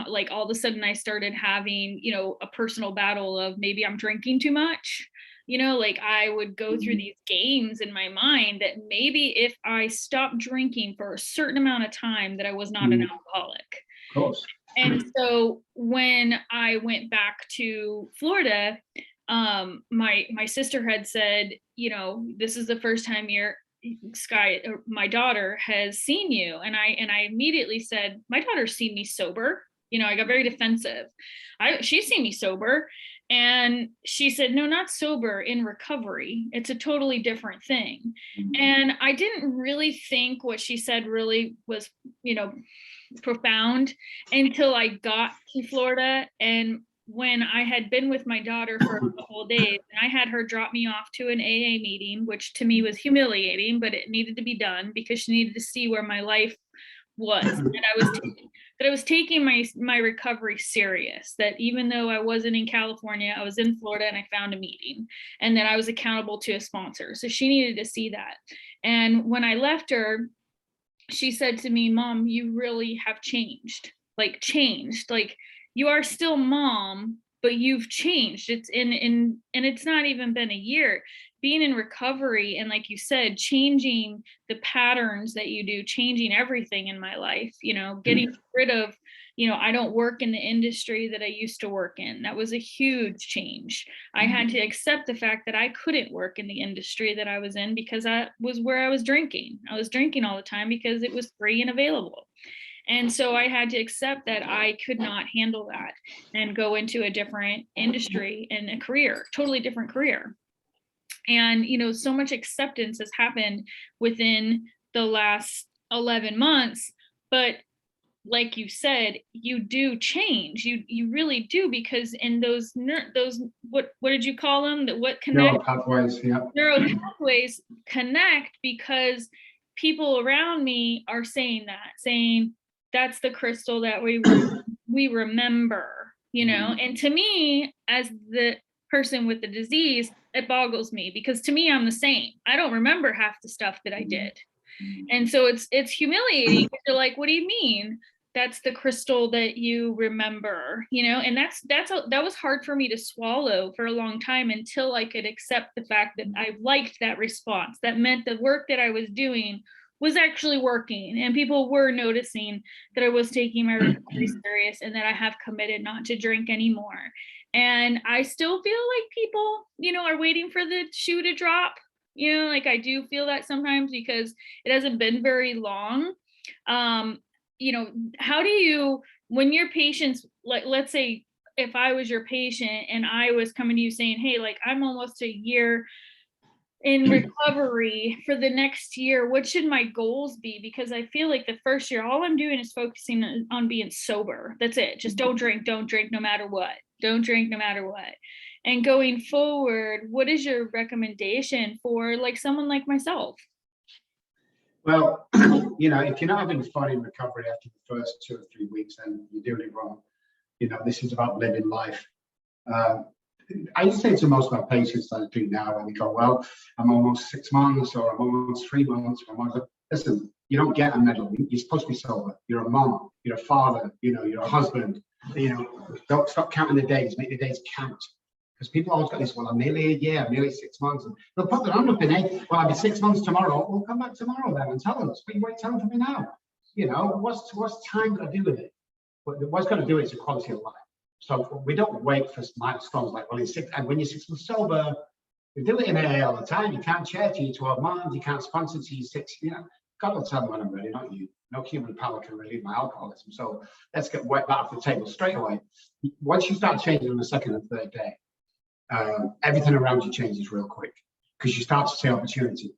like all of a sudden I started having, you know, a personal battle of maybe I'm drinking too much. You know, like I would go through these games in my mind that maybe if I stopped drinking for a certain amount of time that I was not an alcoholic. Of course. And so when I went back to Florida, my sister had said, you know, this is the first time my daughter has seen you. And I immediately said, my daughter's seen me sober. You know, I got very defensive. She's seen me sober. And she said, no, not sober, in recovery. It's a totally different thing. And I didn't really think what she said really was, you know, profound until I got to Florida. And when I had been with my daughter for a couple of days, and I had her drop me off to an AA meeting, which to me was humiliating, but it needed to be done because she needed to see where my life was. And I was taking my recovery serious, that even though I wasn't in California, I was in Florida and I found a meeting, and that I was accountable to a sponsor. So she needed to see that. And when I left her, she said to me, Mom, you really have changed. Like you are still mom, but you've changed. And it's not even been a year. being in recovery and, like you said, changing the patterns that you do, changing everything in my life, getting rid of, I don't work in the industry that I used to work in. That was a huge change. I had to accept the fact that I couldn't work in the industry that I was in because I was where I was drinking. I was drinking all the time because it was free and available. And so I had to accept that I could not handle that and go into a different industry and a career, totally different career. And, so much acceptance has happened within the last 11 months, but like you said, you do change. You really do, because in those what did you call them? What connect? Neural pathways, yeah. Neural pathways connect because people around me are saying that's the crystal that we remember, And to me, as the person with the disease, it boggles me, because to me, I'm the same. I don't remember half the stuff that I did. And so it's humiliating. You're like, what do you mean? That's the crystal that you remember, and that was hard for me to swallow for a long time, until I could accept the fact that I liked that response. That meant the work that I was doing was actually working, and people were noticing that I was taking my recovery serious, and that I have committed not to drink anymore. And I still feel like people, are waiting for the shoe to drop. Like I do feel that sometimes, because it hasn't been very long. How do you, when your patients, like, let's say if I was your patient and I was coming to you saying, hey, like, I'm almost a year in recovery, for the next year, what should my goals be? Because I feel like the first year, all I'm doing is focusing on being sober. That's it. Just don't drink no matter what. Don't drink no matter what. And going forward, what is your recommendation for, like, someone like myself? Well, if you're not having fun in recovery after the first 2 or 3 weeks, then you're doing it wrong. This is about living life. I used to say to most of my patients that I do now, when they go, well, I'm almost 6 months, or I'm almost 3 months, listen, you don't get a medal. You're supposed to be sober. You're a mom, you're a father, you're a husband. Don't stop counting the days, make the days count. Because people always got this, well, I'm nearly a year, I'm nearly 6 months. And they'll put their hand up in it. Well, I'll be 6 months tomorrow. We'll come back tomorrow then and tell us. But you wait telling for me now. What's time got to do with it? What's got to do with it is the quality of life. So we don't wait for milestones like, well, and when you're 6 months sober, you do it in AA all the time. You can't chair to you 12 months, you can't sponsor to you 6, God will tell me when I'm ready, not you. No human power can relieve my alcoholism. So let's get that off the table straight away. Once you start changing on the second and third day, everything around you changes real quick, because you start to see opportunity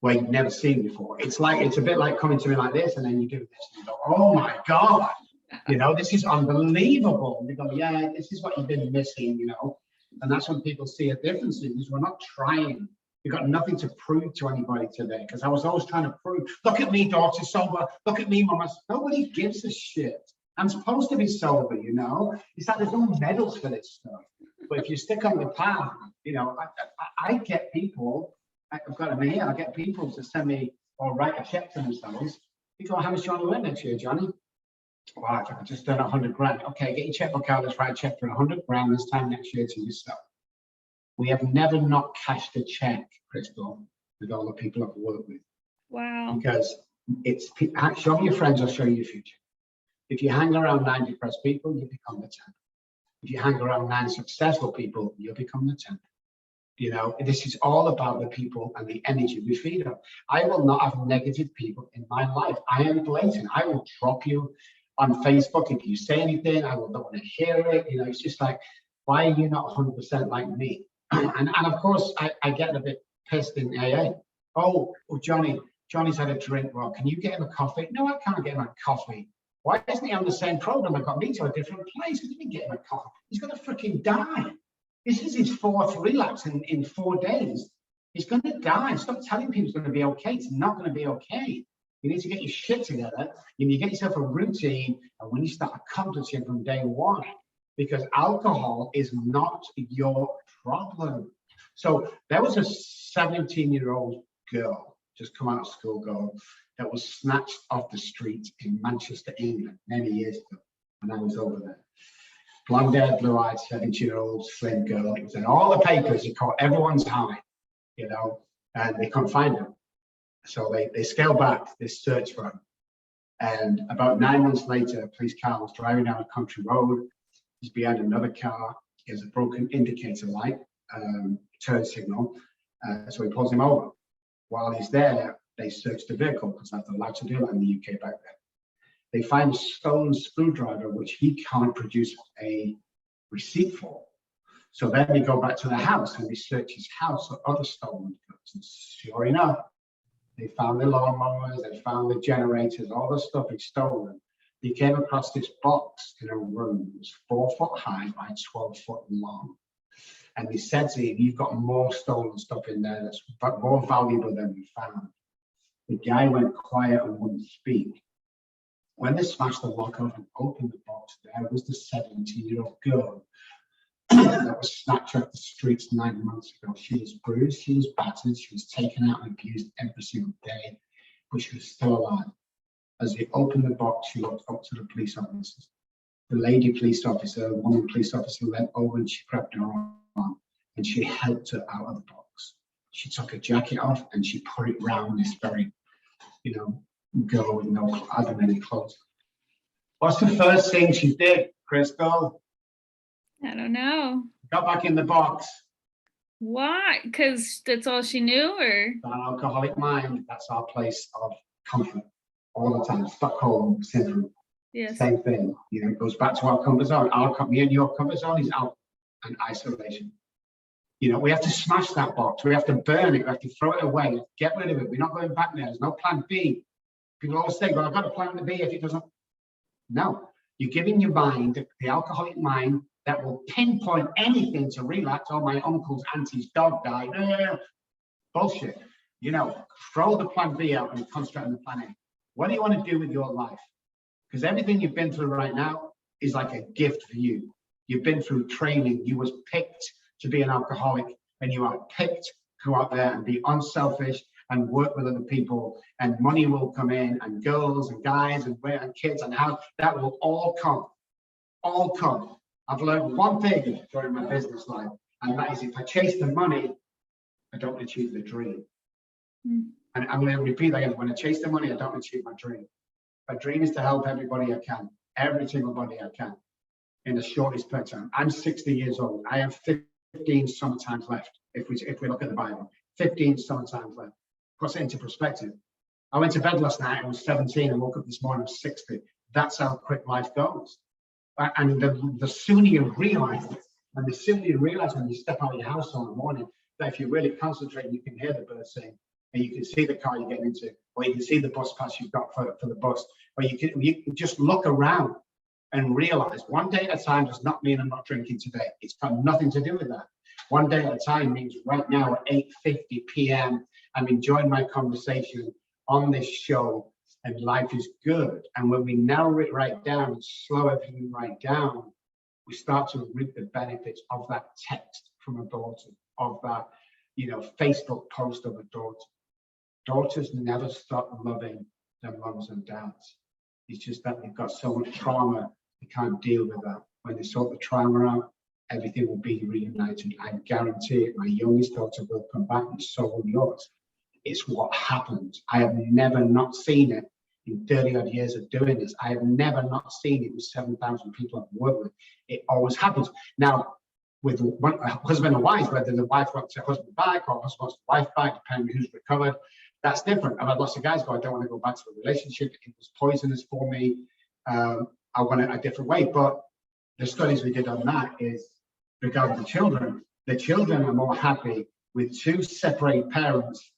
where you've never seen before. It's a bit like coming to me like this, and then you do this, and you go, oh my God, this is unbelievable. And they go, yeah, this is what you've been missing, And that's when people see a difference, is we're not trying. We've got nothing to prove to anybody today, because I was always trying to prove, look at me, daughter, sober, look at me, mama. Nobody gives a shit. I'm supposed to be sober, It's like there's no medals for this stuff. But if you stick on the path, I get people, I've got them here, I get people to send me or write a check to themselves. You go, how much do you want to win next year, Johnny? Well, if I could just earn 100 grand. Okay, get your checkbook out, let's write a check for 100 grand this time next year to yourself. We have never not cashed a check, Crystal, with all the people I've worked with. Wow. Because it's, show me your friends, I'll show you your future. If you hang around 9 depressed people, you become the 10. If you hang around 9 successful people, you'll become the 10. This is all about the people and the energy we feed on. I will not have negative people in my life. I am blatant. I will drop you on Facebook if you say anything. I don't want to hear it. It's just like, why are you not 100% like me? And of course, I get a bit pissed in AA. Oh, Johnny's had a drink, Rob. Can you get him a coffee? No, I can't get him a coffee. Why isn't he on the same program? I got me to a different place. He didn't get him a coffee. He's going to freaking die. This is his 4th relapse in 4 days. He's going to die. Stop telling people it's going to be okay. It's not going to be okay. You need to get your shit together. You need to get yourself a routine. And when you start accomplishing from day one, because alcohol is not your problem. So there was a 17-year-old girl, just come out of school girl, that was snatched off the street in Manchester, England, many years ago, when I was over there. Blonde-haired, blue-eyed, 17-year-old, slim girl. It was in all the papers. It caught everyone's eye. you know, and they couldn't find him. So they scaled back this search for him. And about 9 months later, a police car was driving down a country road. He's behind another car. He has a broken indicator light, turn signal. So he pulls him over. While he's there, they search the vehicle because that's allowed to do that in the UK back then. They find a stolen screwdriver, which he can't produce a receipt for. So then they go back to the house and they search his house for other stolen goods. And sure enough, they found the lawnmowers, they found the generators, all the stuff he'd stolen. They came across this box in a room. It was 4 foot high by 12 foot long. And they said to him, you've got more stolen stuff in there that's more valuable than we found. The guy went quiet and wouldn't speak. When they smashed the lock off and opened the box, there was the 17-year-old girl that was snatched off the streets 9 months ago. She was bruised, she was battered, she was taken out and abused every single day, but she was still alive. As they opened the box, she looked up to the police officers. The lady police officer, the woman police officer, went over and she grabbed her arm and she helped her out of the box. She took her jacket off and she put it round this very, you know, girl with no other many clothes. What's the first thing she did, Crystal? I don't know. Got back in the box. Why? Because that's all she knew, or? That alcoholic mind, that's our place of comfort all the time. Stockholm Syndrome. Yes. Same thing. You know, it goes back to our comfort zone. Me and your comfort zone is out and isolation. You know, we have to smash that box. We have to burn it. We have to throw it away. Get rid of it. We're not going back there. There's no plan B. People always say, well, I've got a plan B if it doesn't. No. You're giving your mind, the alcoholic mind, that will pinpoint anything to relapse. Oh, my uncle's auntie's dog died. Bullshit. You know, throw the plan B out and concentrate on the plan A. What do you want to do with your life? Because everything you've been through right now is like a gift for you. You've been through training. You was picked to be an alcoholic, and you are picked to go out there and be unselfish and work with other people, and money will come in, and girls and guys and kids and how that will all come. All come. I've learned one thing during my business life, and that is if I chase the money, I don't achieve the dream. And I'm going to repeat that again. When I chase the money, I don't achieve my dream. My dream is to help everybody I can, every single body I can, in the shortest period of time. I'm 60 years old. I have 15 summertimes left. If we look at the Bible, 15 summertimes left. Put it into perspective. I went to bed last night. I was 17 and woke up this morning. I was 60. That's how quick life goes. And the sooner you realize it, and the sooner you realize when you step out of your house in the morning, that if you really concentrate, you can hear the birds sing, and you can see the car you're getting into, or you can see the bus pass you've got for the bus, or you can just look around and realize one day at a time does not mean I'm not drinking today. It's got nothing to do with that. One day at a time means right now at 8:50 p.m. I'm enjoying my conversation on this show, and life is good. And when we narrow it right down and slow everything right down, we start to reap the benefits of that text from a daughter, of that, you know, Facebook post of a daughter. Daughters never stop loving their mums and dads. It's just that they've got so much trauma, they can't deal with that. When they sort the trauma out, everything will be reunited. I guarantee it. My youngest daughter will come back, and so will yours. It's what happens. I have never not seen it in 30 odd years of doing this. I have never not seen it with 7,000 people I've worked with. It always happens. Now, with one, husband and wife, whether the wife wants her husband back or husband wants the wife back, depending on who's recovered, that's different. I've had lots of guys go, I don't want to go back to a relationship. It was poisonous for me. I want it a different way. But the studies we did on that is regarding the children are more happy with two separate parents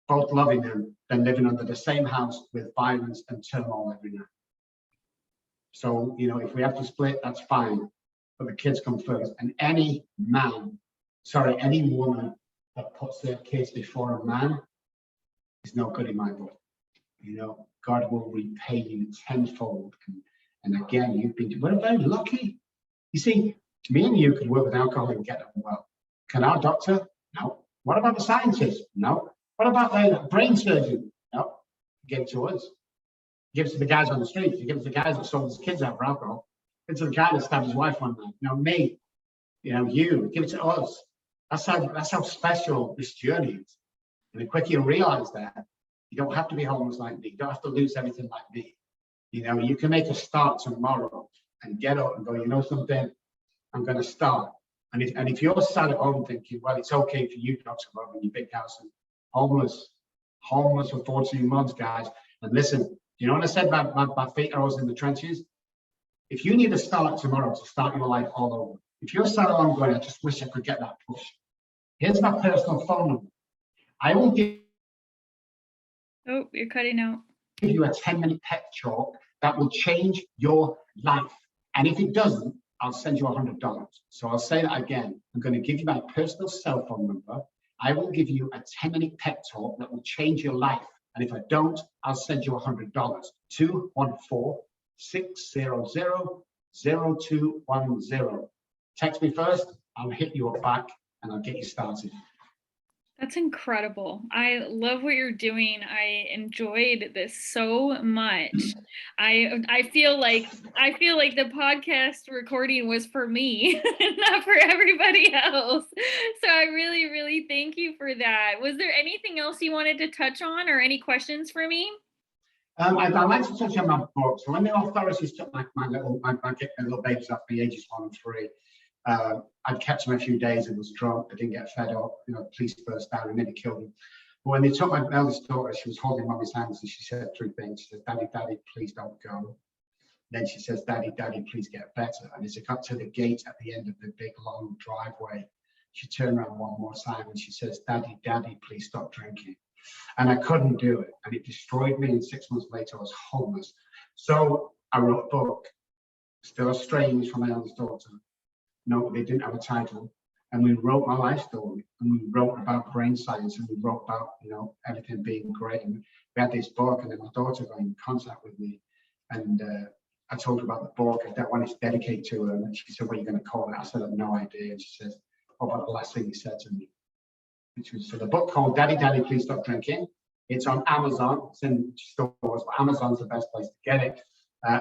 both loving them than living under the same house with violence and turmoil every night. So, you know, if we have to split, that's fine, but the kids come first. And any woman that puts their kids before a man is no good in my book. You know, God will repay you tenfold. And again, we're very lucky. You see, me and you could work with alcohol and get them well. Can our doctor? No. What about the scientist? No. What about the brain surgeon? No. Give it to us. Give it to the guys on the street. You give it to the guys that sold his kids out for alcohol. Give it to the guy that stabbed his wife one night. You know, me. You know, you. Give it to us. That's how special this journey is. And the quicker you realize that, you don't have to be homeless like me. You don't have to lose everything like me. You know, you can make a start tomorrow and get up and go, you know something, I'm going to start. And if you're sat at home thinking, well, it's okay for you, Dr. Robb, in your big house, and homeless for 14 months, guys. And listen, you know what I said about my feet are always in the trenches? If you need to start tomorrow to start your life all over, if you're sat at home going, I just wish I could get that push. Here's my personal phone number. I will give Oh, you're cutting out. you a 10-minute pep talk that will change your life. And if it doesn't, I'll send you $100. So I'll say that again. I'm going to give you my personal cell phone number. I will give you a 10-minute pep talk that will change your life. And if I don't, I'll send you $100. 214-600-0210. Text me first. I'll hit you up back and I'll get you started. That's incredible. I love what you're doing. I enjoyed this so much. I feel like the podcast recording was for me, not for everybody else. So I really, really thank you for that. Was there anything else you wanted to touch on or any questions for me? I'd like to touch on my book. So when the authorities took my little babies off me, ages 1 and 3, I'd kept him a few days and was drunk. I didn't get fed up. You know, police burst down and nearly killed him. But when they took my eldest daughter, she was holding mommy's hands and she said 3 things. She said, Daddy, Daddy, please don't go. Then she says, Daddy, Daddy, please get better. And as it got to the gate at the end of the big long driveway, she turned around one more time and she says, Daddy, Daddy, please stop drinking. And I couldn't do it. And it destroyed me. And 6 months later, I was homeless. So I wrote a book, Still Estranged from my eldest daughter. No, they didn't have a title. And we wrote my life story. And we wrote about brain science. And we wrote about, you know, everything being great. And we had this book. And then my daughter got in contact with me. And I told her about the book. I don't want it to dedicate to her. And she said, what are you going to call it? I said, I have no idea. And she says, what about the last thing you said to me? Which was, so the book called Daddy, Daddy, Please Stop Drinking. It's on Amazon. It's in stores, but Amazon's the best place to get it.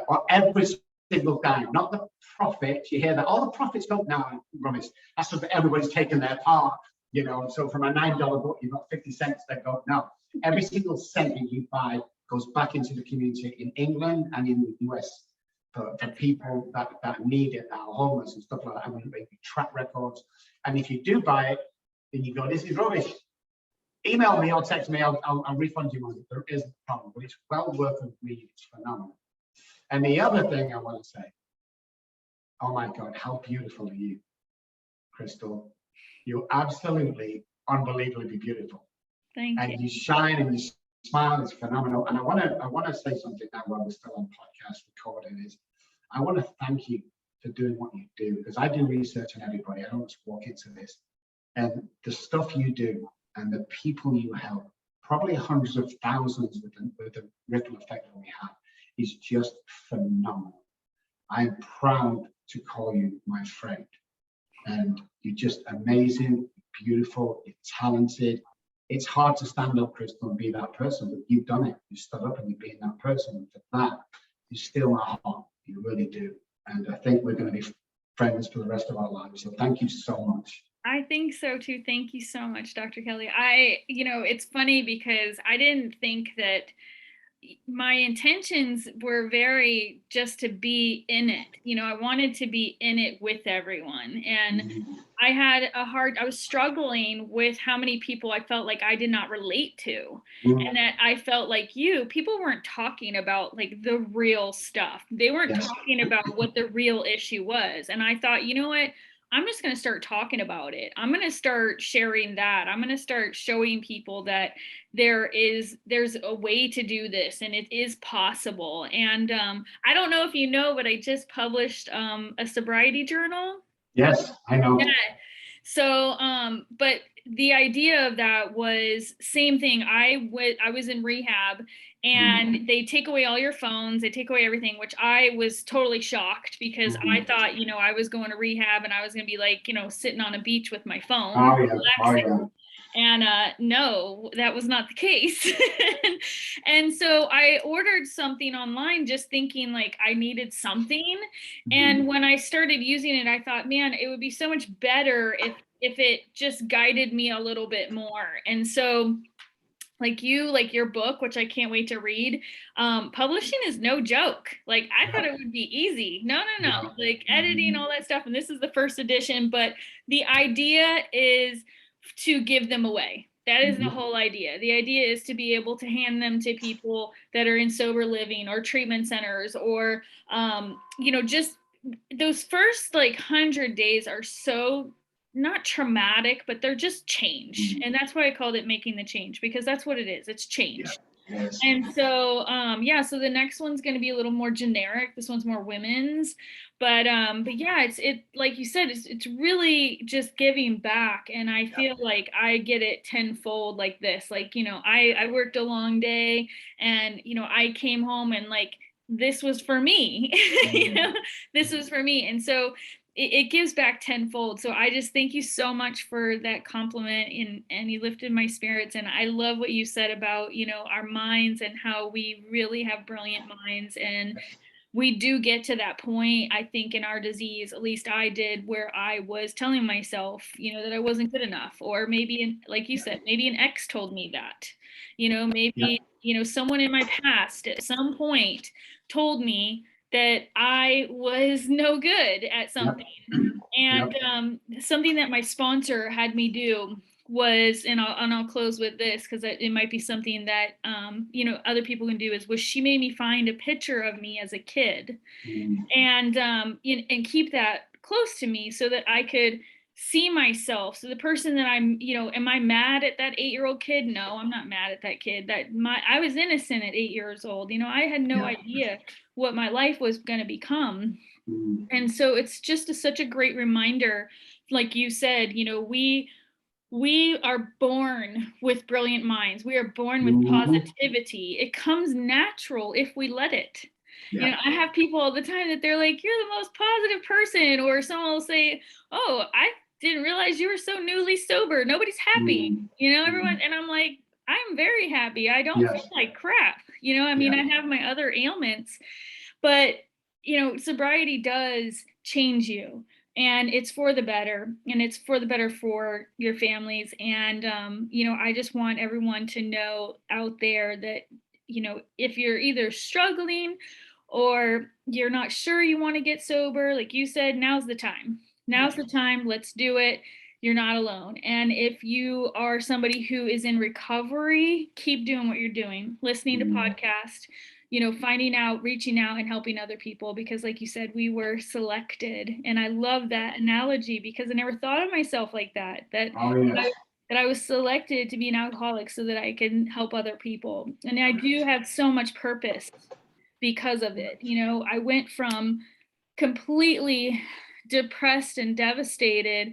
Or every single dime, not the profit. You hear that? All the profits don't now, rubbish. That's just everybody's taken their part, you know. So from a $9 book, you've got 50 cents that go. No, every single cent that you buy goes back into the community in England and in the US for people that need it, that are homeless and stuff like that. And we track records. And if you do buy it, then you go, this is rubbish. Email me or text me, I'll refund you money. There is a problem, but it's well worth a read. It's phenomenal. And the other thing I want to say, oh my God, how beautiful are you, Crystal? You're absolutely unbelievably beautiful. Thank you. And you shine and you smile, it's phenomenal. And I want to say something now while we're still on podcast recording is, I want to thank you for doing what you do, because I do research on everybody. I don't just walk into this. And the stuff you do and the people you help, probably hundreds of thousands with the ripple effect that we have, is just phenomenal. I'm proud to call you my friend. And you're just amazing, beautiful, you're talented. It's hard to stand up, Crystal, and be that person, but you've done it. You stood up and you're being that person. And for that, you steal my heart. You really do. And I think we're going to be friends for the rest of our lives. So thank you so much. I think so too. Thank you so much, Dr. Kelly. It's funny because I didn't think that my intentions were very just to be in it. You know, I wanted to be in it with everyone. And I was struggling with how many people I felt like I did not relate to. And that I felt like people weren't talking about like the real stuff. They weren't talking about what the real issue was. And I thought, you know what? I'm just going to start talking about it. I'm going to start sharing that. I'm going to start showing people that there's a way to do this and it is possible. And I don't know if you know, but I just published a sobriety journal. Yes, I know. Yeah. So, but the idea of that was same thing. I was in rehab and they take away all your phones, they take away everything, which I was totally shocked because I thought, I was going to rehab and I was going to be like, sitting on a beach with my phone. And no, that was not the case. And so I ordered something online just thinking like I needed something. And when I started using it, I thought, man, it would be so much better if if it just guided me a little bit more. And so like your book, which I can't wait to read, publishing is no joke. Like I thought it would be easy. No, like editing, all that stuff. And this is the first edition, but the idea is to give them away. That is the whole idea. The idea is to be able to hand them to people that are in sober living or treatment centers, or, just those first like 100 days are so not traumatic, but they're just change. And that's why I called it Making the Change, because that's what it is. It's change. Yes. And so, so the next one's going to be a little more generic. This one's more women's, but yeah, it like you said, it's really just giving back. And I feel like I get it tenfold like this. Like, I worked a long day, and, I came home and like, this was for me, this was for me. And so it gives back tenfold. So I just thank you so much for that compliment, and you lifted my spirits. And I love what you said about, our minds and how we really have brilliant minds. And we do get to that point, I think, in our disease, at least I did, where I was telling myself, that I wasn't good enough. Or maybe, like you said, maybe an ex told me that, maybe, someone in my past at some point told me that I was no good at something. And something that my sponsor had me do was, and I'll close with this because it might be something that other people can do, was she made me find a picture of me as a kid, and keep that close to me so that I could see myself. So the person that I'm, am I mad at that 8-year-old kid? No, I'm not mad at that kid. I was innocent at 8 years old. I had no idea what my life was going to become. And so it's just such a great reminder, like you said, we are born with brilliant minds. We are born with positivity. It comes natural if we let it. I have people all the time that they're like, you're the most positive person, or someone will say, oh, I didn't realize you were so newly sober. Nobody's happy, everyone. And I'm like, I'm very happy. I don't feel like crap. I have my other ailments, but sobriety does change you, and it's for the better, and it's for the better for your families. And I just want everyone to know out there that if you're either struggling or you're not sure you want to get sober, like you said, now's the time. Let's do it. You're not alone. And if you are somebody who is in recovery, keep doing what you're doing, listening to podcasts, finding out, reaching out, and helping other people, because like you said, we were selected. And I love that analogy, because I never thought of myself like that, that I was selected to be an alcoholic so that I can help other people. And I do have so much purpose because of it. I went from completely depressed and devastated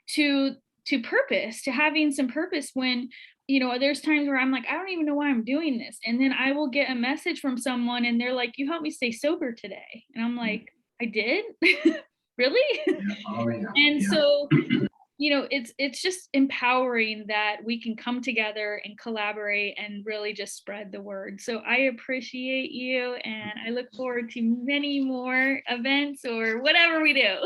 to purpose, to having some purpose, when there's times where I'm like, I don't even know why I'm doing this. And then I will get a message from someone and they're like, you helped me stay sober today. And I'm like, I did? Really? And so, it's just empowering that we can come together and collaborate and really just spread the word. So I appreciate you, and I look forward to many more events or whatever we do.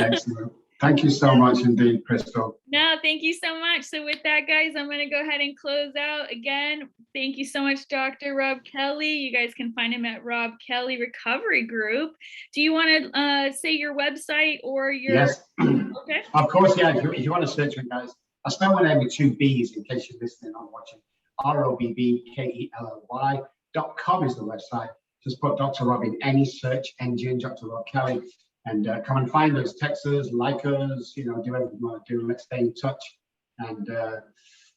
Excellent. Thank you so much indeed, Crystal. No, thank you so much. So with that, guys, I'm going to go ahead and close out. Again, thank you so much, Dr. Robb Kelly. You guys can find him at Robb Kelly Recovery Group. Do you want to say your website or your... Yes. Okay. Of course, yeah. If you want to search it, guys, I spell my name with 2 B's in case you're listening or watching. ROBBKELLY.com is the website. Just put Dr. Robb in any search engine, Dr. Robb Kelly. And come and find us, text us, like us, do whatever you want to do. Let's stay in touch. And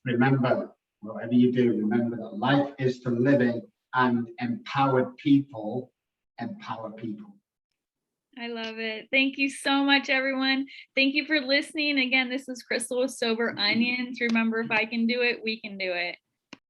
remember, whatever you do, remember that life is to live in, and empowered people empower people. I love it. Thank you so much, everyone. Thank you for listening. Again, this is Crystal with Sober Onions. Remember, if I can do it, we can do it.